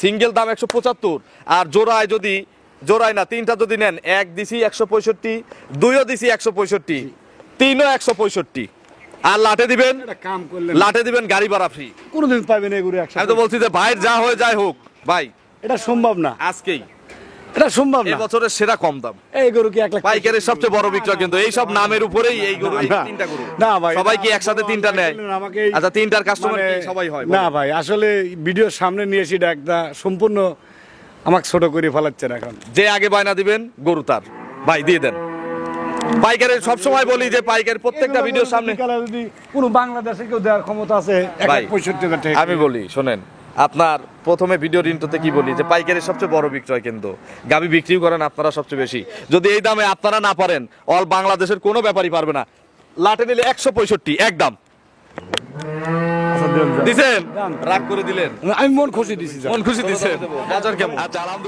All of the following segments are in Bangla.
সিঙ্গেল দাম 175, আর জোড়ায় না তিনটা যদি নেন, এক দিছি 165, দুইও দিছি 165, তিনও 165, আর লাটে দিবেন গাড়ি ভাড়া ফ্রি। কোনোদিন পাবেন এগুলো আমি তো বলছি যে ভাইয়ের যা হয়ে যায় হোক ভাই, এটা সম্ভব না, আজকেই এটা সম্ভব এই না। বছরের সেরা কম দাম এই গরু কি 1 লাখ পাইকারের সবচেয়ে বড় বিক্রয়, কিন্তু এই সব নামের উপরেই এই গরু, এই না, তিনটা গরু। না ভাই, সবাই কি একসাথে তিনটা নেয়? আমাকে আচ্ছা, তিনটার কাস্টমার মানে কি সবাই হয়? না ভাই, আসলে ভিডিওর সামনে নিয়ে এসে একটা সম্পূর্ণ আমাকে ছোট করে ফেলাচ্ছেন এখন। যে আগে বায়না দিবেন গরু তার, ভাই দিয়ে দেন। পাইকারের সবসময় বলি যে পাইকার প্রত্যেকটা ভিডিওর সামনে, যদি কোনো বাংলাদেশে কেউ দেওয়ার ক্ষমতা আছে ভাই 1,65,000 টাকা। আমি বলি শোনেন, আপনার প্রথমে ভিডিওর ইন্ট্রোতে কি বলি যে পাইকারের সবচেয়ে বড় বিক্রয় কিন্তু গাবি বিক্রি করেন আপনারা সবচেয়ে বেশি। যদি এই দামে আপনারা না পারেন, অল বাংলাদেশের কোনো ব্যাপারই পারবে না। লাটে নিলে 165 একদম দিছেন, রাগ করে দিলেন। আমি মন খুশি দিছি, মন খুশি দিছেন। বাজার কেমন?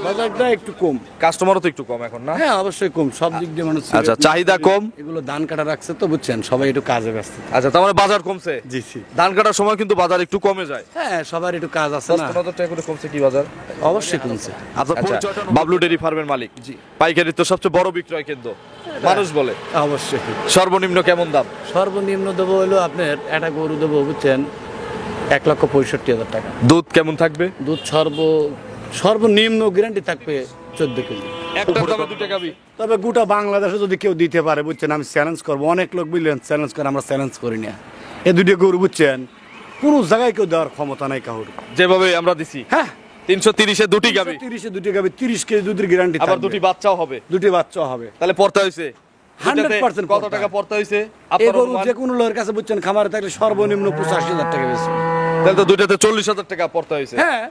বাজারটা একটু কম। কাস্টমারও তো একটু কম এখন না? হ্যাঁ অবশ্যই কম, সব দিক দিয়ে মানুষ আচ্ছা, চাহিদা কম। এগুলো ধান কাটা রাখছে তো বুঝছেন, সবাই একটু কাজে ব্যস্ত। আচ্ছা, তার মানে বাজার কমছে। জি জি, ধান কাটার সময় কিন্তু বাজার একটু কমে যায়। হ্যাঁ সবার একটু কাজ আছে না, 10-15 টাকা করে কমছে কি বাজার? অবশ্যই কমছে। আচ্ছা, বাবলু ডেইরি ফার্মের মালিক, জি, পাইকারির তো সবচেয়ে বড় বিক্রয় কেন্দ্র মানুষ বলে। অবশ্যই। সর্বনিম্ন কেমন দাম? সর্বনিম্ন দেবো হলো আপনার একটা গরু দেবো বুঝছেন 1,65,000 টাকা। দুধ কেমন থাকবে? দুধ সর্বনিম্ন গ্যারান্টি থাকবে 14 কেজি। একটা দামে দুইটা গাবি। তবে গোটা বাংলাদেশে যদি কেউ দিতে পারে বুঝছেন, আমি চ্যালেঞ্জ করবো। অনেক লোক বুঝলেন চ্যালেঞ্জ করে, আমরা চ্যালেঞ্জ করি না। এই দুটো গরু বুঝছেন কোনো জায়গায় কেউ দেওয়ার ক্ষমতা নাই কাউর। যেভাবে আমরা দিছি, হ্যাঁ 330-এ দুটি গাবি, 30-এ দুটি গাবি, 30 কেজি দুধের গ্যারান্টি, আবার দুটি বাচ্চাও হবে। দুটি বাচ্চা হবে। তাহলে পড়তে হইছে 100% কত টাকা পড়তে হইছে এই আপনার গরু অনুমান? যে কোনো লোকের কাছে বুঝছেন খামারে থাকলে সর্বনিম্ন 85,000 টাকা বেশি। তাহলে তো দুইটাতে 40,000 টাকা পড়তে হইছে। হ্যাঁ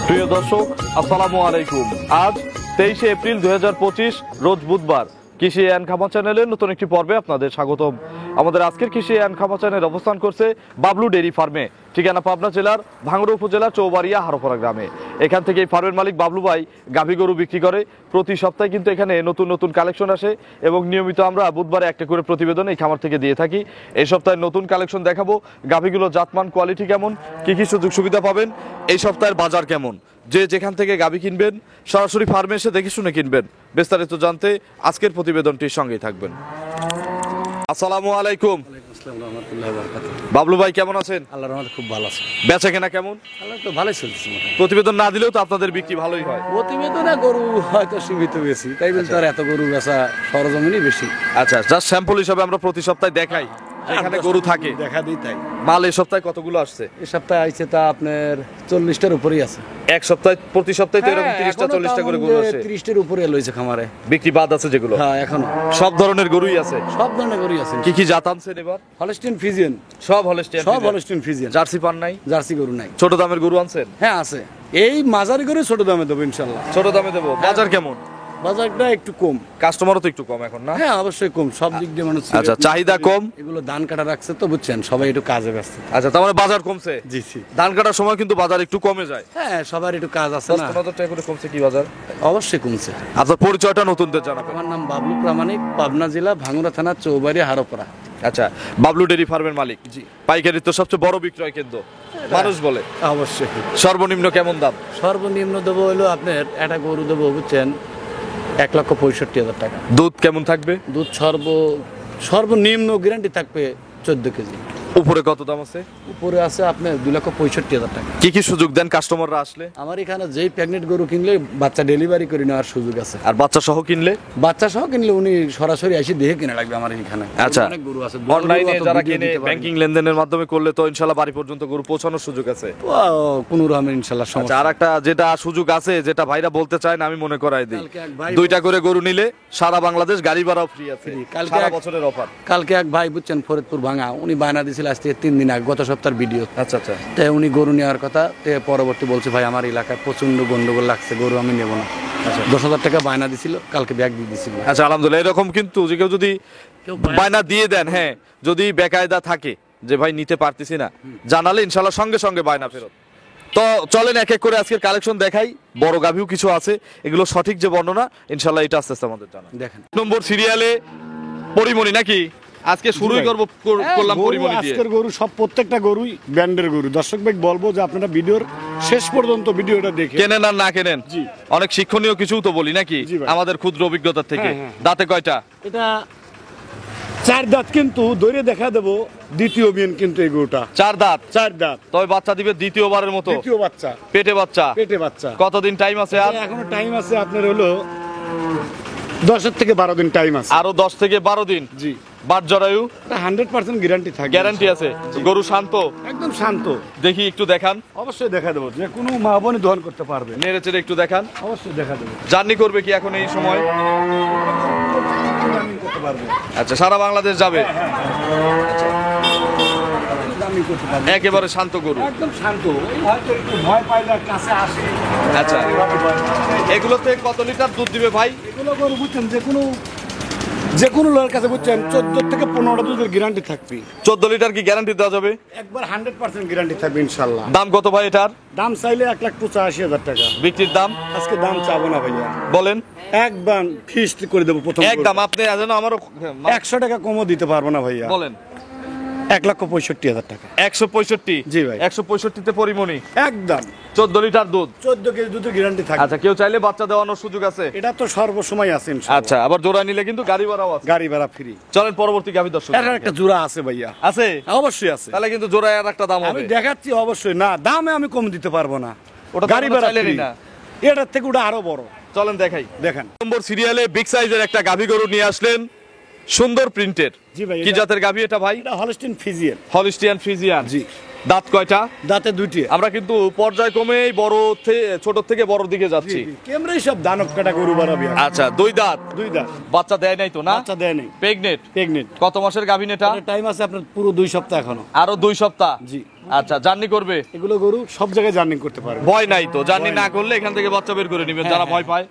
প্রিয় দর্শক, আসসালামু আলাইকুম। আজ 23শে এপ্রিল 2025 রোজ বুধবার। কৃষি অ্যান্ড খামার চ্যানেলের নতুন একটি পর্বে আপনাদের স্বাগতম। আমাদের আজকের কৃষি অ্যান্ড খামার চ্যানেল অবস্থান করছে বাবলু ডেইরি ফার্মে, ঠিকানা পাবনা জেলার ভাঙ্গুড়া উপজেলার চৌবাড়িয়া হারোপাড়া গ্রামে। এখান থেকে এই ফার্মের মালিক বাবলু ভাই গাভী গরু বিক্রি করে। প্রতি সপ্তাহে কিন্তু এখানে নতুন নতুন কালেকশন আসে এবং নিয়মিত আমরা বুধবারে একটা করে প্রতিবেদন এই খামার থেকে দিয়ে থাকি। এই সপ্তাহে নতুন কালেকশন দেখাবো, গাভীগুলো জাতমান কোয়ালিটি কেমন, কি কি সুযোগ সুবিধা পাবেন, এই সপ্তাহের বাজার কেমন, যে যেখান থেকে গাভী কিনবেন সরাসরি ফার্মে এসে দেখে শুনে কিনবেন। বিস্তারিত জানতে আজকের প্রতিবেদনটির সঙ্গেই থাকবেন। আসসালামু আলাইকুম। বাবলু ভাই কেমন আছেন? আল্লাহর রহমতে খুব ভালো আছে। বেচা কেনা কেমন? আল্লাহ তো ভালোই চলছে। প্রতিবেদন না দিলেও তো আপনাদের বিক্রি ভালোই হয়। প্রতিবেদনে গরু হয়তো সীমিত বেশি, তাই বলতে আর এত গরু বেচা সরজমিনই বেশি। আচ্ছা, জাস্ট স্যাম্পল হিসাবে আমরা প্রতি সপ্তাহে দেখাই এখানে গরু থাকে দেখা দিই তাই। মাল এই সপ্তাহে কতগুলো আসছে? এই সপ্তাহে আইছে তা আপনার 40টার উপরেই আছে। এক সপ্তাহে প্রতি সপ্তাহে তো এরকম 30টা 40টা করে গরু আসে। 30টার উপরে লইছে খামারে। বিক্রি বাদ আছে যেগুলো? হ্যাঁ এখনো সব ধরনের গরুই আছে। সব ধরনের গরুই আছে। কি কি জাত আনছেন এবার? Holstein Friesian. সব হলস্টিয়ান। সব হলস্টিন ফ্রিজিয়ান। জার্সি পান নাই? জার্সি গরু নাই। ছোট দামের গরু আনছেন? হ্যাঁ আছে। এই মাঝারি গরু ছোট দামে দেবো ইনশাআল্লাহ। ছোট দামে দেবো। বাজার কেমন? বাজারটা একটু কম। কাস্টমারও তো একটু কম এখন না? হ্যাঁ অবশ্যই কম, সব দিক দিয়ে মানুষ। আচ্ছা, চাহিদা কম। এগুলো ধান কাটা রাখছে তো বুঝছেন, সবাই একটু কাজে ব্যস্ত। আচ্ছা, তার মানে বাজার কমছে? জি জি। ধান কাটার সময় কিন্তু বাজার একটু কমে যায়। হ্যাঁ সবার একটু কাজ আছে না। 10-15 টাকা করে কমছে কি বাজার? অবশ্যই কমছে। আপনার পরিচয়টা নতুনদের জানাবেন। আমার নাম বাবলু প্রামাণিক, পাবনা জেলা ভাঙ্গুড়া থানা চৌবাড়ি হারোপাড়া। আচ্ছা, বাবলু ডেরি ফার্মের মালিক? জি। পাইকারি তো সবচেয়ে বড় বিক্রয় কেন্দ্র মানুষ বলে। অবশ্যই। সর্বনিম্ন কেমন দাম? সর্বনিম্ন দেবো হলো আপনার একটা গরু দেবো বুঝছেন 1,65,000 টাকা। দুধ কেমন থাকবে? দুধ সর্বনিম্ন গ্যারান্টি থাকবে 14 কেজি। উপরে কত দাম আছে? উপরে আছে আপনার 2,65,000 টাকা। কি কি সুযোগ দেন কাস্টমাররা আসলে? আমার এখানে যেই প্রেগনেন্ট গরু কিনলে বাচ্চা ডেলিভারি করে নেওয়ার সুযোগ আছে। আর বাচ্চা সহ কিনলে? বাচ্চা সহ কিনলে উনি সরাসরি এসে দেখে কিনা লাগবে আমার এখানে। আচ্ছা, অনেক গরু আছে। অনলাইনে যারা কিনে ব্যাংকিং লেনদেনের মাধ্যমে করলে তো ইনশাআল্লাহ বাড়ি পর্যন্ত গরু পৌঁছানোর সুযোগ আছে। কোন রকমের ইনশাআল্লাহ আচ্ছা, সমস্যা। আর একটা যেটা সুযোগ আছে যেটা ভাইরা বলতে চায় না, আমি মনে করাই দিই। কালকে এক ভাই 2টা করে গরু নিলে সারা বাংলাদেশ গাড়ি ভাড়াও ফ্রি আছে। কালকে সারা এক- বছরের অফার। কালকে এক ভাই বুঝছেন ফরিদপুর ভাঙা, উনি বায়না দিয়েছিল আজ থেকে 3 দিন আগে, গত সপ্তাহের ভিডিও। আচ্ছা আচ্ছা। তাই উনি গরু নেওয়ার কথা, তে পরবর্তী বলছে ভাই আমার এলাকায় প্রচন্ড গন্ডগোল লাগছে, গরু আমি নেবো না। 10,000 টাকা বায়না দিছিল, কালকে ব্যাগ দিয়ে দিছিল। আচ্ছা, আলহামদুলিল্লাহ। এরকম কিন্তু যে কেউ যদি কেউ বায়না দিয়ে দেন, হ্যাঁ, যদি বেকায়দা থাকে যে ভাই নিতে পারতেছি না, জানালে ইনশাআল্লাহ সঙ্গে সঙ্গে বায়না ফেরত। তো চলেন এক এক করে আজকের কালেকশন দেখাই। বড় গাভীও কিছু আছে, এগুলো সঠিক যে বর্ণনা ইনশাআল্লাহ এটা আস্তে আস্তে আমাদের জানা। দেখেন নম্বর সিরিয়ালে পরিমণি নাকি? আজকে শুরুই করলাম পরিমণি দিয়ে। আজকের গরু সব প্রত্যেকটা গরুই ব্র্যান্ডের গরু। দর্শক ভাই বলবো যে আপনারা ভিডিওর শেষ পর্যন্ত ভিডিওটা দেখে কেনেন আর না কেনেন, জি। অনেক শিক্ষণীয় কিছু তো বলি নাকি জি ভাই। আমাদের ক্ষুদ্র অভিজ্ঞতা থেকে। হ্যাঁ, হ্যাঁ। দাঁতে কয়টা? এটা 4 দাঁত, কিন্তু দৈরে দেখা দেবো দ্বিতীয় বিয়ান কিন্তু এই গরুটা 4 দাঁত। 4 দাঁত। তবে বাচ্চা দিবে দ্বিতীয়বারের মতো। দ্বিতীয় বাচ্চা, পেটে বাচ্চা। পেটে বাচ্চা। কতদিন টাইম আছে আর? এখনো টাইম আছে আপনার হলো 10 থেকে 12 দিন টাইম আছে। আরো 10 থেকে 12 দিন। জি। বাট জরায়ু 100% গ্যারান্টি থাকে। গ্যারান্টি আছে। গরু শান্ত, একদম শান্ত। দেখি একটু দেখান। অবশ্যই দেখা দেবো, যে কোনো মা বোনই দহন করতে পারবে। নেড়ে চেড়ে একটু দেখান। অবশ্যই দেখা দেবো, জার্নি করবে কি এখন এই সময়? দামি করতে পারবে। আচ্ছা, সারা বাংলাদেশ যাবে। দামি করতে পারবে। একেবারে শান্ত গরু। একদম শান্ত। এই হয়তো একটু ভয় পাইলে কাছে আসে। আচ্ছা, এগুলোতে কত লিটার দুধ দিবে ভাই? এগুলো গরু বুঝছেন যে কোনো লোকের কাছে বুঝছেন 14 থেকে 15 দুধের গ্যারান্টি থাকবে। 14 লিটার কি গ্যারান্টি দেওয়া যাবে? একবার 100% গ্যারান্টি থাকবে ইনশাআল্লাহ। দাম কত ভাই এটার? দাম চাইলে 1,85,000 টাকা। বিক্রির দাম আজকে দাম চাবো না ভাইয়া, বলেন। একদম ফিক্সড করে দেবো প্রথম। একদম আপনি যেন আমারও 100 টাকা কমও দিতে পারবো না ভাইয়া। বলেন। 1,65,000 টাকা। 165। জি ভাই। 165 তে পরিমণি একদম 14 লিটার দুধ। 14 কেজি দুধের গ্যারান্টি থাকবে। আচ্ছা, কেউ চাইলে বাচ্চা দেওয়ানোর সুযোগ আছে? এটা তো সর্বসময় আছে ইনশাআল্লাহ। আচ্ছা, আবার জোড়া নিলে কিন্তু গাড়ি ভাড়াও আছে। গাড়ি ভাড়া ফ্রি। চলেন পরবর্তী গাভী দর্শক। এর একটা জোড়া আছে ভাইয়া। আছে? অবশ্যই আছে। তাহলে কিন্তু জোড়ায় আর একটা দাম আমি হবে। দেখাচ্ছি অবশ্যই। না দামে আমি কম দিতে পারবো না। ওটা তো গাড়ি আমরা ভাড়া চাইলেনই free। না। এটার থেকে ওটা আরো বড়। চলেন দেখাই। দেখেন নম্বর সিরিয়ালে বিগ সাইজের একটা গাভী গরু নিয়ে আসলেন, সুন্দর প্রিন্টের। জি ভাই। কি জাতের গাভী এটা ভাই? এটা হলস্টিন ফ্রিজিয়ান। Holstein Friesian. জি। দাঁত কয়টা? দাঁতে দুইটি। আমরা কিন্তু পর্যায় কমেই ছোট থেকে বড় দিকে যাচ্ছি। কেমরাই সব দানব কাটা গরু বাড়াবি। আচ্ছা, 2 দাঁত। 2 দাঁত। বাচ্চা দেয় নাই তো না? বাচ্চা দেয় নাই। প্রেগনেন্ট। প্রেগনেন্ট। কত মাসের গাভীন এটা? টাইম আছে আপনার পুরো 2 সপ্তাহ এখনো। আরো 2 সপ্তাহ। জি। আচ্ছা, জার্নি করবে? এগুলো গরু সব জায়গায় জার্নি করতে পারবে। ভয় নাই তো? জার্নি না করলে এখান থেকে বাচ্চা বের করে নেবেন যারা ভয় পায়।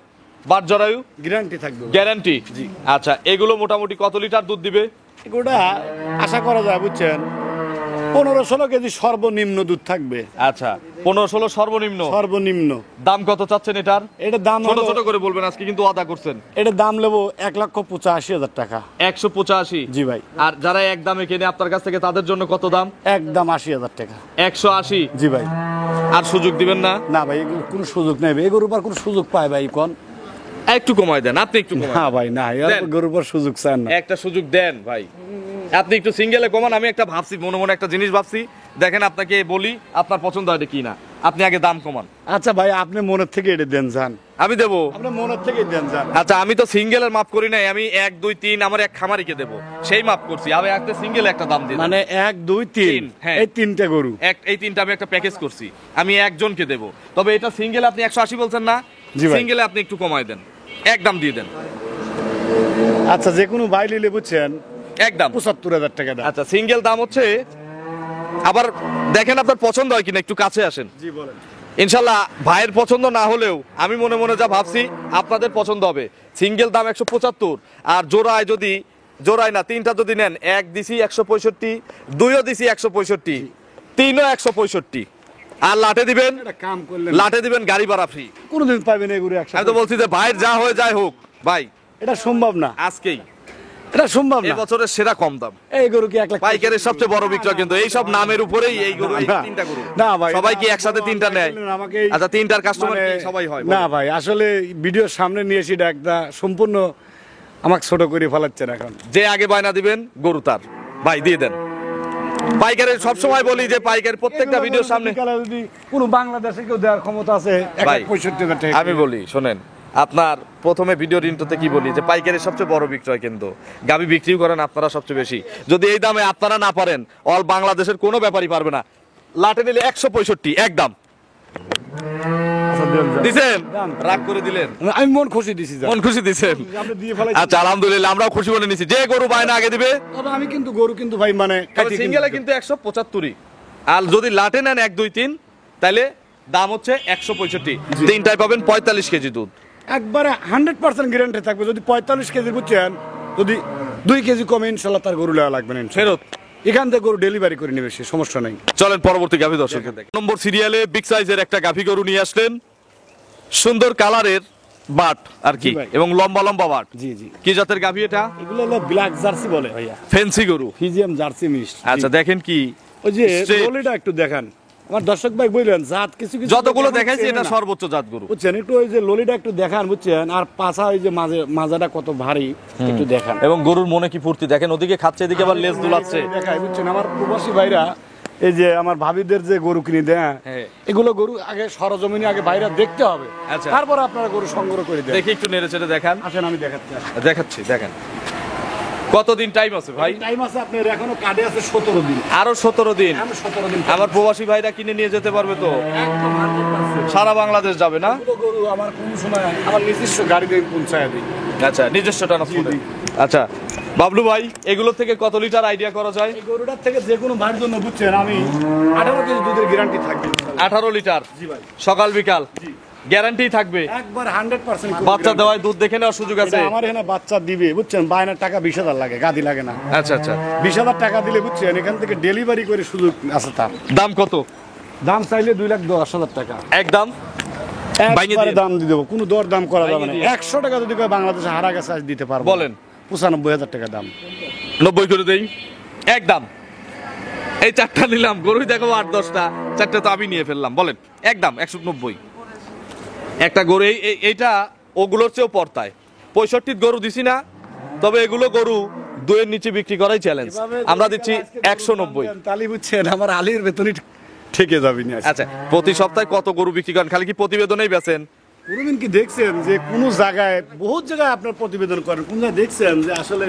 বাট জরায়ু গ্যারান্টি থাকবে। গ্যারান্টি। জি। আচ্ছা, এগুলো মোটামুটি কত লিটার দুধ দিবে? এগুলো আশা করা যায় বুঝছেন 15-16 কেজি সর্বনিম্ন দুধ থাকবে। আচ্ছা, 15-16 সর্বনিম্ন। সর্বনিম্ন। দাম কত চাচ্ছেন এটার? এটার দাম ছোট হলো, ছোট করে বলবেন, আজকে কিন্তু আদা করছেন। এটার দাম নেবো 1,85,000 টাকা। 185। জি ভাই। আর যারা এক দামে কেনে আপনার কাছ থেকে তাদের জন্য কত দাম? একদম 80,000 টাকা। 180। জি ভাই। আর সুযোগ দিবেন না? না ভাই, এগুলো কোনো সুযোগ নেই ভাই। এগুলোর উপর কোনো সুযোগ পায় ভাই কোন? একটু কমায় দেন, আপনি একটু কমায় না ভাই না, দেন। গরুর উপর সুযোগ চান না। একটা সুযোগ দেন ভাই। আপনি একটু সিঙ্গেলে কমান। আমি একটা ভাবছি, মনে মনে একটা জিনিস ভাবছি, দেখেন আপনাকে বলি আপনার পছন্দ হয় কি না। আপনি আগে দাম কমান। আচ্ছা ভাই, আপনি মনের থেকে এটা দেন যান, আমি দেবো। আপনি মনের থেকে দেন যান। আচ্ছা আমি তো সিঙ্গেলের মাপ করি নাই, আমি 1 2 3 আমার এক খামারিকে দেবো, সেই মাপ করছি। আমি একটা সিঙ্গেল একটা দাম দিই, মানে 1 2 3, হ্যাঁ। এই তিনটা গরু, এই তিনটা আমি একটা প্যাকেজ করছি, আমি একজনকে দেবো। তবে এটা সিঙ্গেল আপনি 180 বলছেন না, জি ভাই। সিঙ্গেলে আপনি একটু কমায় দেন, এক দাম দিয়ে দেন। আচ্ছা যে কোনো ভাই নিলে বুঝছেন একদম ৭৫,০০০ টাকা দাম। আচ্ছা সিঙ্গেল দাম হচ্ছে, আবার দেখেন আপনার পছন্দ হয় কিনা, একটু কাছে আসেন। জি বলেন। ইনশাল্লাহ ভাইয়ের পছন্দ না হলেও আমি মনে মনে যা ভাবছি আপনাদের পছন্দ হবে। সিঙ্গেল দাম 175, আর জোড়ায় না তিনটা যদি নেন, এক দিছি 165, দুইও দিছি 165, তিনও 165, আর লাটে দিবেন, এটা কাম করলেন, লাটে দিবেন গাড়ি ভাড়া ফ্রি। কোনোদিন পাবেন এই গরু আমি তো বলছি যে ভাইয়ের যা হয়ে যায় হোক ভাই, এটা সম্ভব না, আজকেই এটা সম্ভব না। এবছরের সেরা কম দাম এই গরু কি 1 লাখ পাইকারের সবচেয়ে বড় বিক্রয়, কিন্তু এই সব নামের উপরেই এই গরু, এই না, তিনটা গরু। না ভাই, সবাই কি একসাথে তিনটা নেয়? আমাকে আচ্ছা তিনটার কাস্টমার মানে- সবাই হয়? না ভাই, আসলে ভিডিওর সামনে নিয়ে এসে একটা সম্পূর্ণ আমাকে ছোট করে ফেলাচ্ছেন এখন। যে আগে বায়না দিবেন গরু তার, ভাই দিয়ে দেন। পাইকারের সবসময় বলি যে পাইকার প্রত্যেকটা ভিডিওর সামনে, যদি কোনো বাংলাদেশে কেউ দেওয়ার ক্ষমতা আছে ভাই 65,000 টাকা। আমি বলি শোনেন, আপনার প্রথমে ভিডিওর ইন্ট্রোতে কি বলি যে পাইকারের সবচেয়ে বড় বিক্রয় কিন্তু গাবি বিক্রি করেন আপনারা সবচেয়ে বেশি। যদি এই দামে আপনারা না পারেন, অল বাংলাদেশের কোনো ব্যাপারই পারবে না। লাটে নিলে 165 একদম আচ্ছা, দেন যান। দিছেন, দাম। রাগ করে দিলেন, আমি মন খুশি দিছি যান। মন খুশি দিছেন। আপনি দিয়ে ফেলাইছেন। আচ্ছা আলহামদুলিল্লাহ, আমরাও খুশি মনে নিছি। যে গরু বায়না আগে দিবে, তবে আমি কিন্তু গরু কিন্তু ভাই মানে কাটি সিঙ্গেলে কিন্তু 175, আর যদি লাটে নেন 1 2 3 তাহলে দাম হচ্ছে 165। তিনটায় পাবেন 45 কেজি দুধ। একবারে 100% গ্যারান্টি থাকবে। যদি 45 কেজি বুঝছেন, যদি 2 কেজি কমে ইনশাল্লাহ তার গরু লেওয়া লাগবে না ইনশাল্লাহ। ফেরত এখান থেকে গরু ডেলিভারি করে নেবে, সে সমস্যা নেই। চলেন পরবর্তী গাভী দর্শকদের দেখেন। নম্বর সিরিয়ালে বিগ সাইজের একটা গাভী গরু নিয়ে আসলেন, সুন্দর কালারের বাট আর কি, জি ভাই। এবং লম্বা লম্বা বাট। জি জি, কি জাতের গাভী এটা? এগুলো হলো ব্ল্যাক জার্সি বলে ভাইয়া, ফেন্সি গরু। ফিজিয়াম জার্সি মিক্স। আচ্ছা দেখেন কি ওই যে straight। রোলিটা একটু দেখান আমার দর্শক ভাই, বললেন জাত কিছু কিছু যতগুলো দেখে দেখাইছি চেনে এটা না। সর্বোচ্চ জাত গরু। বুঝছেন, একটু ওই যে ললিটা একটু দেখান বুঝছেন, আর পাছা ওই যে মাজাটা কত ভারী একটু দেখান। এবং গরুর মনে কি ফুর্তি দেখেন, ওদিকে খাচ্ছে এদিকে আবার লেজ দুলাচ্ছে। দেখাই বুঝছেন, আমার প্রবাসী ভাইরা এই যে আমার ভাবিদের যে গরু কিনে দেয়, হ্যাঁ। এগুলো গরু আগে সরজমিনে আগে বাইরে দেখতে হবে, আচ্ছা। তারপর আপনারা গরু সংগ্রহ করে দেন। দেখি একটু নেড়ে চেড়ে দেখান। আসেন আমি দেখাচ্ছি। দেখাচ্ছি দেখেন। কতদিন টাইম আছে ভাই? টাইম আছে আপনার এখনো কাটে আছে 17 দিন। আরো 17 দিন। আমি 17 দিন আমার প্রবাসী ভাইরা কিনে নিয়ে যেতে পারবে তো? একদম 100%। সারা বাংলাদেশ যাবে না? এগুলো গরু আমার কোন সময় আমার নিজস্ব গাড়ি দিয়ে পৌঁছায় দিই। আচ্ছা নিজস্ব ট্রান্সপোর্টে। জি। আচ্ছা বাবলু ভাই, এগুলো থেকে কত লিটার আইডিয়া করা যায়? এই গরুটার থেকে যে কোনো ভাইয়ের জন্য বুঝছেন আমি 18 কেজি দুধের গ্যারান্টি থাকবে। 18 লিটার জি ভাই, সকাল বিকাল জি গ্যারান্টি থাকবে। একবার 100% বাচ্চা দেওয়ায় দুধ দেখে নেওয়ার সুযোগ আছে। আমার এখানে বাচ্চা দিবে বুঝছেন, বায়নার টাকা 20,000 লাগে, গাদি লাগে না। আচ্ছা আচ্ছা 20,000 টাকা দিলে বুঝছেন এখান থেকে ডেলিভারি করে সুযোগ আছে তার। দাম কত? দাম চাইলে 2,10,000 টাকা একদম বাইঙে একবারে দিয়ে। দাম দিয়ে দেবো, কোনো দর দাম করা যাবে না। বাইঙে দিয়ে। 100 টাকা যদি কয় বাংলাদেশে হারা গেছে আজ দিতে পারবো। বলেন। 95,000 টাকা দাম। 90 করে দেই একদম। এই চারটা নিলাম, গরুই দেখো 8-10টা, চারটা তো আমি নিয়ে ফেললাম। বলেন একদম 190। একটা গরু এইটা ওগুলোর চেয়েও পড়তায়। 65 গরু দিছি না, তবে এগুলো গরু 2-এর নিচে বিক্রি করাই চ্যালেঞ্জ। আমরা দিচ্ছি 190। তালি বুঝছেন আমার আলীর বেতনই ঠেকে যাবে না। আচ্ছা প্রতি সপ্তাহে কত গরু বিক্রি করেন? খালি কি প্রতিবেদনেই বেচেন? কোনদিন কি দেখছেন যে কোন জায়গায়, বহুত জায়গায় আপনার প্রতিবেদন করেন, কোন জায়গায় দেখছেন যে আসলে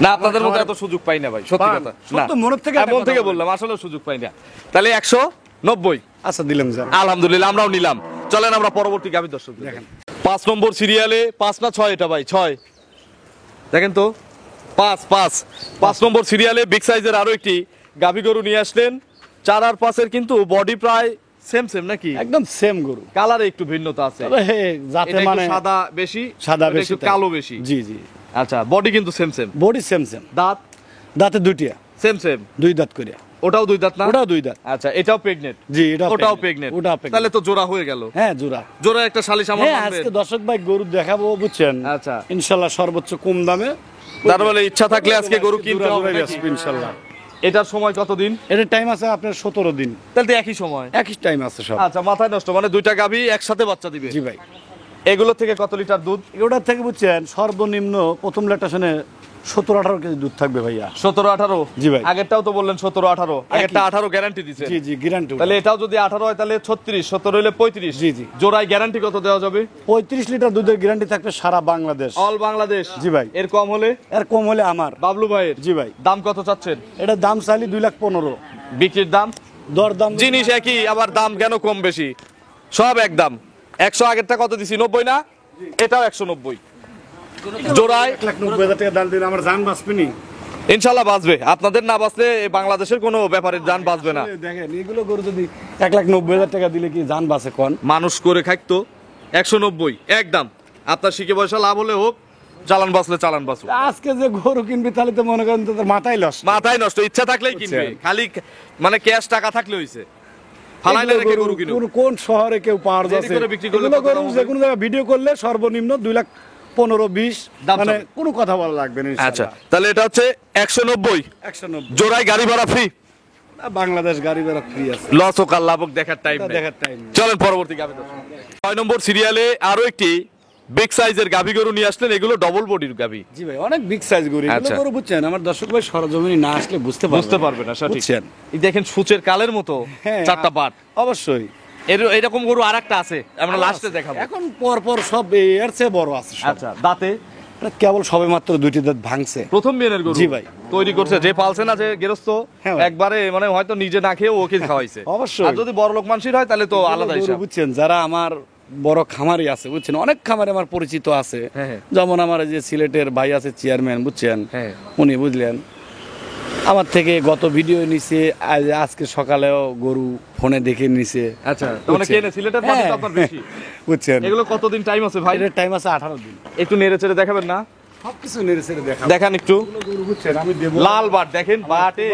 না আপনাদের মতো এত সুযোগ পাই না ভাই, সত্যি পান। কথা। সব তো মনের থেকে একটা মন কথা থেকে বলেন। বললাম, আসলে সুযোগ পাই না। তাহলে 190 আচ্ছা দিলাম স্যার। আলহামদুলিল্লাহ আমরাও নিলাম। চলেন আমরা পরবর্তী গাভী দর্শক দেখেন। 5 নম্বর সিরিয়ালে 5 না 6 এটা ভাই 6 দেখেন তো, 5 নম্বর সিরিয়ালে বিগ সাইজের আরো একটি গাভী গরু নিয়ে আসলেন। 4 আর 5 এর কিন্তু বডি প্রায় সেম নাকি? একদম সেম গরু, কালারে একটু ভিন্নতা আছে। তবে যাতে এটা একটু মানে সাদা বেশি, সাদা এটা বেশি একটু কালো বেশি। জি জি, আচ্ছা বডি কিন্তু সেম বডি সেম সেম। দাঁত দাঁতে দুটিয়া, সেম 2 দাঁত করে। ওটাও 2 দাঁত না? ওটাও 2 দাঁত। আচ্ছা এটাও প্রেগনেন্ট? জি এটাও ওটাও প্রেগনেন্ট। ওটাও pregnant। তাহলে তো জোড়া হয়ে গেল। হ্যাঁ জোড়া। জোড়া একটা শালিশ আমার হ্যাঁ মানবেন? আজকে দর্শক ভাই গরু দেখাবো বুঝছেন। আচ্ছা ইনশাআল্লাহ সর্বোচ্চ কম দামে। তার বলে ইচ্ছা থাকলে আজকে গরু কিনতে হবে জোড়াই নাকি? আসবে ইনশাআল্লাহ। এটার সময় কতদিন? এটার টাইম আছে আপনার 17 দিন। তাহলে তো একই সময়। একই টাইম আছে সব। আচ্ছা মাথায় নষ্ট, মানে দুইটা গাভী একসাথে বাচ্চা দিবে। জি ভাই। এগুলো থেকে কত লিটার দুধ? এগুলোর থেকে বুঝছেন সর্বনিম্ন প্রথম ল্যাকটেশনে 17-18 কেজি দুধ থাকবে ভাইয়া। 17-18? জি ভাই। আগেরটাও তো বললেন 17-18, আগেরটা 18 গ্যারান্টি দিছে। জি জি গ্যারান্টি। তাহলে এটাও যদি 18 হয় তাহলে 36, 17 হইলে 35। জি জি। জোড়ায় গ্যারান্টি কত দেওয়া যাবে? 35 লিটার দুধের গ্যারান্টি থাকবে সারা বাংলাদেশ। অল বাংলাদেশ? জি ভাই। এর কম হলে? এর কম হলে আমার বাবলু ভাইয়ের? জি ভাই। দাম কত চাচ্ছেন? এটা দাম চাইলে 2,15,000। বিক্রির দাম? দর দাম জিনিস একই, আবার দাম কেন কম বেশি? সব এক দাম। 100 আগেরটা কত দিছি? 90 না? এটাও 190। জোড়ায় 1,90,000 টাকা দাম দিন আমার জান বাঁচবে নি। ইনশাল্লাহ বাঁচবে। আপনাদের না বাঁচলে বাংলাদেশের কোনো ব্যাপারের জান বাঁচবে না। দেখেন এগুলো গরু যদি 1,90,000 টাকা দিলে কি জান বাঁচে কোন? মানুষ করে খাইতো 190 একদম। আপনার শিখে পয়সা লাভ হলে হোক, চালান বাঁচলে চালান বাঁচুক। আজকে যে গরু কিনবি তাহলে তো মনে করেন তোর মাথায় লস। মাথায় নষ্ট, ইচ্ছা থাকলেই কিনবে, খালি মানে ক্যাশ টাকা থাকলে হইছে। ফালাই না রেখে গরু কিনো। কোন শহরে কেউ পাওয়ার দেরি যাচ্ছে করে বিক্রি করলে এগুলো কত গরু দাম হবে? যে কোনো জায়গায় ভিডিও করলে সর্বনিম্ন 2,15,000-20 দাম মানে চলে। কোনো কথা বলা লাগবে না আচ্ছা, ইনশাআল্লাহ। তাহলে এটা হচ্ছে 190। 190 জোড়ায় গাড়ি ভাড়া ফ্রি। বাংলাদেশ গাড়ি ভাড়া ফ্রি আছে। লস হোক আর লাভ হোক দেখার টাইম এটা নেই। দেখার টাইম নেই। চলেন পরবর্তী গাভী দর্শন। 6 নম্বর সিরিয়ালে আরো একটি বিগ সাইজের গাভী গরু নিয়ে আসলেন। এগুলো ডবল বডির গাভী। জি ভাই অনেক বিগ সাইজ গরু এগুলো আচ্ছা। গরু বুঝছেন আমার দর্শক ভাই সরজমিনি না আসলে বুঝতে পারবে না সঠিক। বুঝছেন? এই দেখেন সূচের কালের মতো হ্যাঁ, চারটা পাট। অবশ্যই এরকম গরু আরেকটা আছে, আমরা লাস্টে দেখাবো। এখন পর পর সব এর চেয়ে বড় আছে সব। আচ্ছা, দাঁতে এটা কেবল সবে মাত্র 2টি দাঁত ভাঙছে। প্রথম বিয়ের গরু? জি ভাই। তৈরি করছে যে পালছে না, যে গেরস্ত হ্যাঁ ভাই। একবারে মানে হয়তো নিজে না খেয়ে ওকে খাওয়াইছে। অবশ্যই। আর যদি বড় লোক মানুষের হয় তাহলে তো আলাদা গরু হিসাব। বুঝছেন যারা আমার বড় খামারি আছে বুঝছেন, অনেক খামারে আমার পরিচিত আছে। হ্যাঁ, হ্যাঁ। যেমন আমার এই যে সিলেটের ভাই আছে চেয়ারম্যান বুঝছেন, হ্যাঁ। উনি বুঝলেন আমার থেকে গত ভিডিও নিছে, আজকে সকালেও গরু ফোনে দেখে নিছে। আচ্ছা, মানে কেনে সিলেটের পাটি তো আপনার বেশি। বুঝছেন এগুলো কতদিন টাইম আছে ভাই? এর টাইম আছে 18 দিন। একটু নেড়ে চেড়ে দেখাবেন না? সবকিছু নেড়ে ছেড়ে দেখা দেখান একটু। গরু বুঝছেন আমি দেব লাল বাট দেখেন, বাটে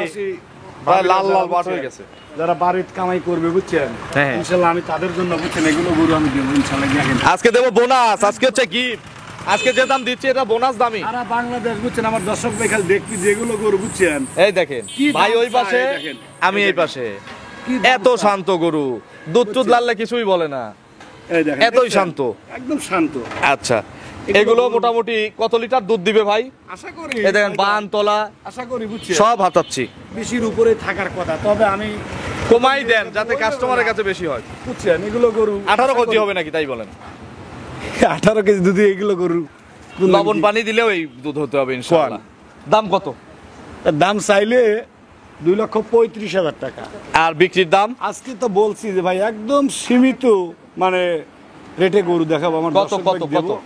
প্রায় লাল লাল বাট হয়ে গেছে। যারা বাড়িতে কামাই করবে বুঝছেন, হ্যাঁ। ইনশাআল্লাহ আমি তাদের জন্য বুঝছেন এগুলো গরু আমি দেবো ইনশাআল্লাহ। দেখেন আজকে দেবো বোনাস, আজকে হচ্ছে গিফট। আজকে যে দাম দিচ্ছি এটা বোনাস দামি। সারা বাংলাদেশ বুঝছেন আমার দর্শক ভাই খালি দেখবি যেগুলো গরু বুঝছেন। এই দেখেন কি ভাই দাম ওই পাশে, চায় দেখেন। আমি এই পাশে। কি দাম এত চায়। শান্ত গরু, দুধ টুধ লাললে কিছুই বলে না, এই দেখেন এতই দেখছেন? শান্ত। একদম শান্ত। আচ্ছা, এগুলো মোটামুটি কত লিটার দুধ দিবে ভাই? আশা করি এই দেখেন বান তলা আশা করি বুঝছেন সব হাতাচ্ছি। বেশির উপরে থাকার কথা, তবে আমি কমাই দেন যাতে কাস্টমারের কাছে বেশি হয়। বুঝছেন এগুলো গরু 18 কেজি হবে নাকি তাই বলেন? 18 কেজি দুধ এগুলো গরু লবণ পানি দিলেও এই দুধ হতে হবে ইনশাআল্লাহ। দাম কত? এর দাম চাইলে 2,35,000 টাকা। আর বিক্রির দাম? আজকে তো বলছি যে ভাই একদম সীমিত মানে রেটে গরু দেখাবো আমার কত দর্শক কত ভাইকে কত? দেবো।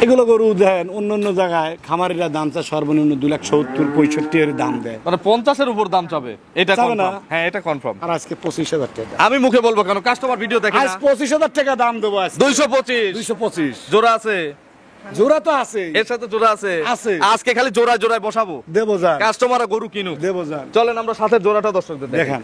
এগুলো গরু দেন অন্য অন্য জায়গায় খামারিরা দাম চায় সর্বনিম্ন 2,70-65 এর দাম দেয়, মানে 50-এর উপর দাম চাবে, এটা চাবে না? কনফার্ম? হ্যাঁ এটা কনফার্ম। আর আজকে 25,000 টাকা। আমি মুখে বলবো কেন, কাস্টমার ভিডিও দেখে আজ না। 25,000 টাকা দাম দেবো আজকে। 225 225 জোড়া আছে, জোড়া তো আছে, এর সাথে জোড়া আছে। আছে। আজকে খালি জোড়ায় জোড়ায় বসাবো, দেবো যান কাস্টমার গরু কিনুক। দেবো যান। চলেন আমরা সাথে জোড়াটা দর্শকদের দেখাই। দেখান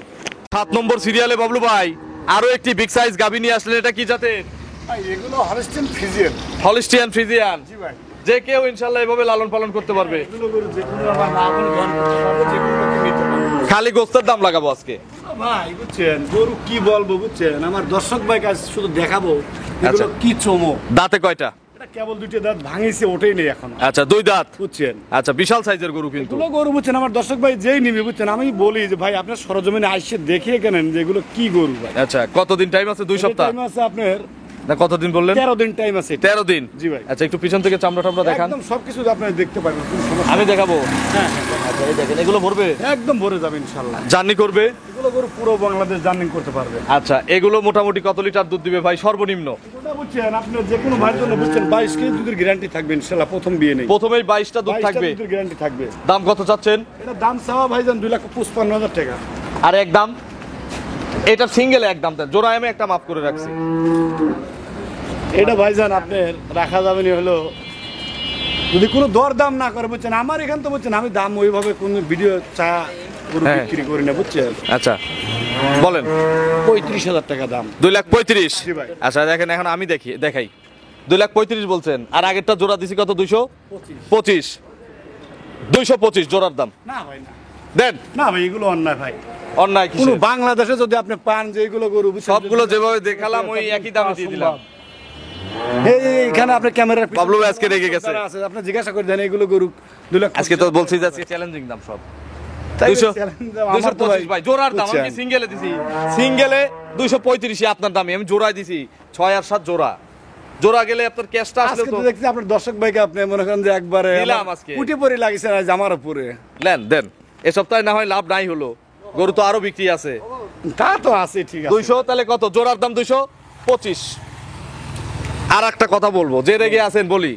7 নম্বর সিরিয়ালে বাবলু ভাই আরো একটি বিগ সাইজ গাভী নিয়ে আসলেন। এটা কি জাতের? ভাই এগুলো হলস্টিয়ান ফ্রিজিয়ান। Holstein Friesian. জি ভাই যে কেউ ইনশাআল্লাহ এভাবে লালন পালন করতে পারবে। এগুলো গরু যে কোনো আমার না কোনো জন করতে পারবে, যে কোনো লোকে নিতে পারবে। খালি গোস্তের দাম লাগাবো আজকে। ভাই বুঝছেন গরু কি বলবো বুঝছেন, আমার দর্শক ভাই কাছে শুধু দেখাবো আচ্ছা। এগুলো কি চমক। দাঁতে কয়টা? এটা কেবল দুইটা দাঁত ভাঙিছে, ওঠেই নেই এখনো। আচ্ছা 2 দাঁত। বুঝছেন আচ্ছা বিশাল সাইজের গরু কিন্তু। এগুলো গরু বুঝছেন আমার দর্শক ভাই যেই নিবে বুঝছেন, আমি বলি যে ভাই আপনার সরজমিনে আইসে দেখিয়ে কেনেন যে এগুলো কি গরু ভাই। আচ্ছা কতদিন টাইম আছে? 2 সপ্তাহ টাইম আছে আপনার না কতদিন বললেন? 13 দিন টাইম আছে। 13 দিন। জি ভাই। আচ্ছা একটু পিছন থেকে চামড়া টামড়া দেখান। একদম সবকিছু আপনারা দেখতে পারবেন, কোনো সমস্যা আমি দেখাবো। হ্যাঁ, আচ্ছা এই দেখেন এগুলো ভরবে, একদম ভরে যাবে ইনশাআল্লাহ। জার্নি করবে। এগুলো গরু পুরো বাংলাদেশ জার্নি করতে পারবে। আচ্ছা এগুলো মোটামুটি কত লিটার দুধ দিবে ভাই সর্বনিম্ন? ওটা বুঝছেন আপনার যে কোনো ভাইয়ের জন্য বুঝছেন 22 কেজি দুধের গ্যারান্টি থাকবে ইনশাআল্লাহ। প্রথম বিয়ে নেই, প্রথমেই 22টা দুধ 22 থাকবে। দুধের গ্যারান্টি থাকবে। দাম কত চাচ্ছেন? এটা দাম চাওয়া ভাইজান 2,55,000 টাকা। আর এক দাম? এটা সিঙ্গেল এক দাম, জোড়া আমি একটা মাফ করে রাখছি। এটা ভাইজান আপনার রাখা যাবে না হলো যদি কোনো দর দাম না করে বুঝছেন। আমার এখান তো বুঝছেন আমি দাম ওইভাবে কোনো ভিডিও চা গরু হ্যাঁ। বিক্রি করি না বুঝছেন। আচ্ছা বলেন। 35,000 টাকা দাম। 2,35,000। জি ভাই। আচ্ছা দেখেন এখন আমি দেখাই 2,35,000 বলছেন, আর আগেরটা জোড়া দিছি কত? 225। 225 জোড়ার দাম না ভাই না, দেন। না ভাই এগুলো অন্যায় ভাই। অন্যায় কোনো কিসের? বাংলাদেশে যদি আপনি পান যে এগুলো গরু বুঝছেন, সবগুলো যেভাবে দেখালাম ওই একই দামে দিয়ে দিলাম। এইখানে আপনি ক্যামেরা বাবলু ভাই আজকে রেগে গেছে। আছে আপনি জিজ্ঞাসা করে দেন এগুলো গরু 2 লাখ আজকে তো বলছি যে আজকে চ্যালেঞ্জিং দাম সব। তাই 200 আমার তো 225 ভাই জোড়ার দাম, আমি বুঝছেন। সিঙ্গেলে দিছি, সিঙ্গেলে 235 আপনার দামে, আমি জোড়ায় দিছি 6 আর 7 জোড়া। জোড়া গেলে আপনার ক্যাশটা আসলে আজকে তো তো দেখছি আপনার দর্শক ভাইকে আপনি মনে করেন যে একবারে দিলাম আজকে। উঠে পড়ে লাগিয়েছেন আজ আমার উপরে। নেন দেন, এ সপ্তাহে না হয় লাভ নাই হলো, গরু তো আরো বিক্রি আছে। তা তো আছে ঠিক আছে 200 তাহলে কত? জোড়ার দাম 225। আর একটা কথা বলবো, যে রেগে আছেন বলি,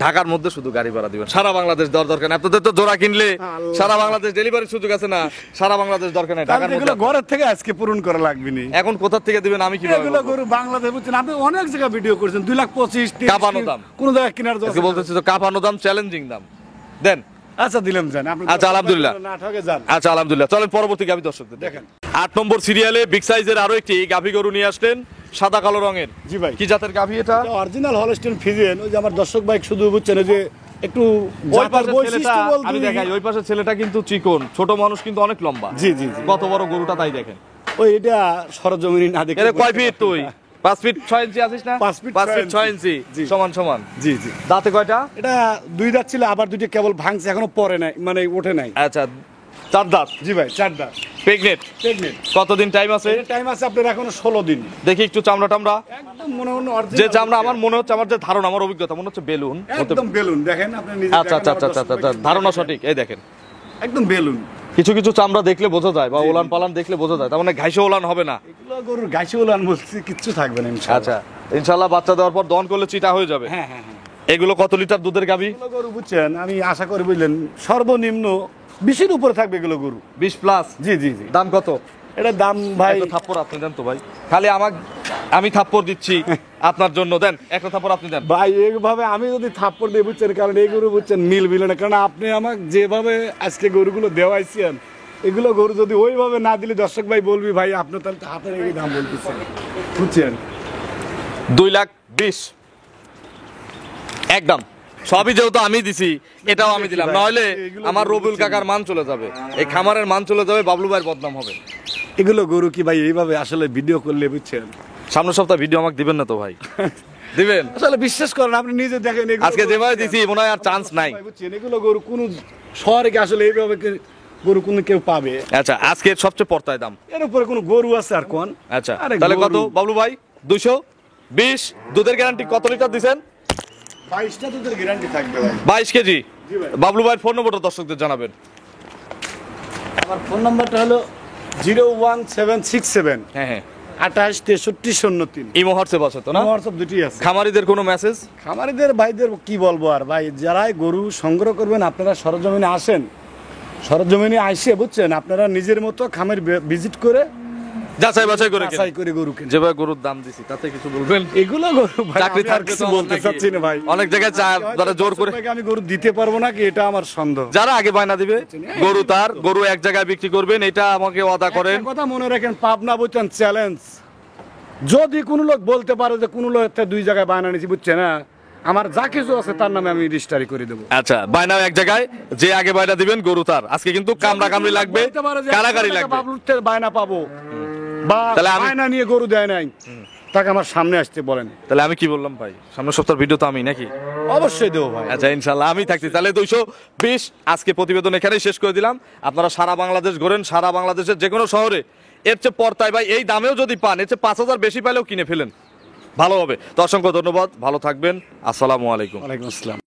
ঢাকার মধ্যে শুধু গাড়ি ভাড়া দিবেন, সারা বাংলাদেশ দেওয়ার দরকার নেই। আপনাদের তো জোড়া কিনলে আল্লাহ। সারা বাংলাদেশ ডেলিভারির সুযোগ আছে না, সারা বাংলাদেশ দরকার নেই, ঢাকার তাহলে এগুলো মধ্যে। ঘরের থেকে আজকে পূরণ করা লাগবে নি। এখন কোথা থেকে দিবেন আমি কিভাবে এগুলো বলবো? গরু বাংলাদেশ বুঝছেন আপনি অনেক জায়গায় ভিডিও করেছেন 2,25,000 কাঁপানো দাম। কোন জায়গায় কেনার আজকে দরকার বলতেছি তো কাঁপানো দাম, চ্যালেঞ্জিং দাম দেন। আচ্ছা দিলাম জান আপনি আচ্ছা, আলহামদুলিল্লাহ। না ঠকে যান আচ্ছা আলহামদুলিল্লাহ, চলেন পরবর্তী গাভী দর্শকদের দেখেন। দেখেন। 8 নম্বর সিরিয়ালে বিগ সাইজের আরো একটি গাভী গরু নিয়ে আসলেন, সাদা কালো রঙের। জি ভাই কি জাতের গাভী এটা? Original Holstein Friesian. ওই যে আমার দর্শক ভাই শুধু বুঝছেন ওই যে একটু ওই জাতের পাশের বৈশিষ্ট্য ছেলেটা বলতে আমি দেখাই, ওই পাশের ছেলেটা কিন্তু চিকন, ছোট মানুষ কিন্তু অনেক লম্বা। জি জি জি কত বড় গরুটা তাই দেখেন। ওই এটা সরজমিনি না দেখে এর কয় ফিট তুই? 5 ফিট 6 ইঞ্চি আছিস না? 5 ফিট 6 ইঞ্চি জি। সমান সমান। জি জি দাঁতে কয়টা? এটা 2 দাঁত ছিল আবার 2টা কেবল ভাঙছে এখনো পরে নাই মানে ওঠে নাই আচ্ছা 4 দাঁত, জি ভাই 4 দাঁত প্রেগনেন্ট। প্রেগনেন্ট কতদিন টাইম আছে? এর টাইম আছে আপনার এখনো 16 দিন দেখি একটু চামড়া টামড়া। একদম মনে মনে original যে চামড়া আমার মনে হচ্ছে, আমার যে ধারণা, আমার অভিজ্ঞতা মনে হচ্ছে বেলুন। একদম বেলুন দেখেন আপনি নিজে আচ্ছা আচ্ছা আচ্ছা আচ্ছা আচ্ছা, ধারণা সঠিক। এই দেখেন একদম বেলুন কিছু কিছু চামড়া দেখলে বোঝা যায়, বা ওলান পালান দেখলে বোঝা যায়, তার মানে ঘাইসে ওলান হবে না। এগুলো গরুর গাছে উলান বলছি কিচ্ছু থাকবে না ইনশাআল্লাহ আচ্ছা ইনশাল্লাহ বাচ্চা দেওয়ার পর দহন করলে চিটা হয়ে যাবে। হ্যাঁ হ্যাঁ হ্যাঁ এগুলো কত লিটার দুধের গাভী? এগুলো গরু বুঝছেন আমি আশা করি বুঝলেন সর্বনিম্ন 20-এর উপরে থাকবে এগুলো গরু 20 প্লাস। জি জি জি দাম কত? এটা দাম ভাই একটা থাপ্পড় আপনি দেন তো ভাই, খালি আমি থাপ্পড় দিচ্ছি আপনার জন্য, দেন একটা থাপ্পড় আপনি দেন। ভাই এইভাবে আমি যদি থাপ্পড় দিয়ে বুঝছেন কারণ এই গরু বুঝছেন মিলবে না কারণ আপনি আমাকে যেভাবে আজকে গরুগুলো দেওয়াইছেন এগুলো গরু যদি ওইভাবে না দিলে দর্শক ভাই বলবি ভাই আপনি তাহলে তো হাতের এই দাম বলতেছেন বুঝছেন 2,20,000 একদম। সবই যেহেতু আমি দিছি, এটাও আমি দিলাম, নইলে এগুলো আমার গরু রবিউল কাকার মান চলে যাবে, এই খামারের মান চলে যাবে, বাবলু ভাইয়ের বদনাম হবে। এগুলো গরু কি ভাই এইভাবে আসলে ভিডিও করলে বুঝছেন সামনের সপ্তাহ ভিডিও আমাকে দিবেন না তো ভাই? দিবেন? আসলে বিশ্বাস করেন আপনি নিজে দেখেন এগুলো আজকে গরু যেভাবে বুঝছেন? দিছি মনে হয় আর চান্স নাই। ভাই বুঝছেন এগুলো গরু কোন শহরে কি আসলে এইভাবে গরু কোন কেউ পাবে আচ্ছা আজকে সবচেয়ে পর্তায় দাম। এর উপরে কোনো গরু আছে আর কোন আচ্ছা আরে তাহলে কত গরু। বাবলু ভাই? 220। দুধের গ্যারান্টি কত লিটার দিছেন? 22টা দুধের গ্যারান্টি থাকবে ভাই 22 কেজি। জি ভাই। বাবলু ভাইয়ের ফোন নম্বরটা দর্শকদের জানাবেন। আমার ফোন নাম্বারটা হলো 01767 হ্যাঁ হ্যাঁ, 286303 ইমো হোয়াটসঅ্যাপ আছে তো না? হোয়াটসঅ্যাপ দুটি আছে খামারিদের কোনো মেসেজ? খামারিদের ভাইদের কি বলবো আর ভাই যারাই গরু সংগ্রহ করবেন আপনারা সরজমিনে আসেন সরজমিনে আইসে বুঝছেন আপনারা নিজের মতো খামার ভিজিট করে যাচাই বাছাই করে কিনেন। বাছাই করে গরু কেনেন যেভাবে গরুর দাম দিছি তাতে কিছু বলবেন? এগুলো গরু ভাই চাকরি আমি আর থাকবে কিছু তো বলতে নাকি? চাচ্ছি না ভাই অনেক জায়গায় যারা জোর করে, দর্শক ভাইকে আমি গরু দিতে পারবো না কি এটা আমার সন্দেহ যারা আগে বায়না দিবে গরু তার, গরু এক জায়গায় বিক্রি করবেন, এটা আমাকে ওয়াদা করেন। একটা কথা মনে রাখেন পাবনা বুঝছেন চ্যালেঞ্জ যদি কোনো লোক বলতে পারে যে কোনো লোক একটা 2 জায়গায় বায়না নিয়েছি বুঝছে না আমার যা কিছু আছে তার নামে আমি রেজিস্ট্রি করে দেবো আচ্ছা বায়না এক জায়গায়, যে আগে বায়না দিবেন গরু তার। আজকে কিন্তু কামড়া কামড়ি লাগবে, বলতে পারে যে কারাগারি একটা লাগবে। বাবলুর থেকে বায়না পাবো বা তাহলে আমি- বায়না নিয়ে গরু দেয় নাই তাকে আমার সামনে আসতে বলেন তাহলে আমি কি বললাম ভাই? সামনের সপ্তাহের ভিডিও তো আমি নাকি? অবশ্যই দেবো ভাই আচ্ছা ইনশাল্লাহ আমি থাকছি। তাহলে 220 আজকে প্রতিবেদন এখানেই শেষ করে দিলাম। আপনারা সারা বাংলাদেশ ঘোরেন, সারা বাংলাদেশের যে কোনো শহরে এর চেয়ে পর্তায় ভাই এই দামেও যদি পান, এর চেয়ে 5,000 বেশি পাইলেও কিনে ফেলেন, ভালো হবে। তো অসংখ্য ধন্যবাদ, ভালো থাকবেন, আসসালামু আলাইকুম। ওয়ালাইকুম আসসালাম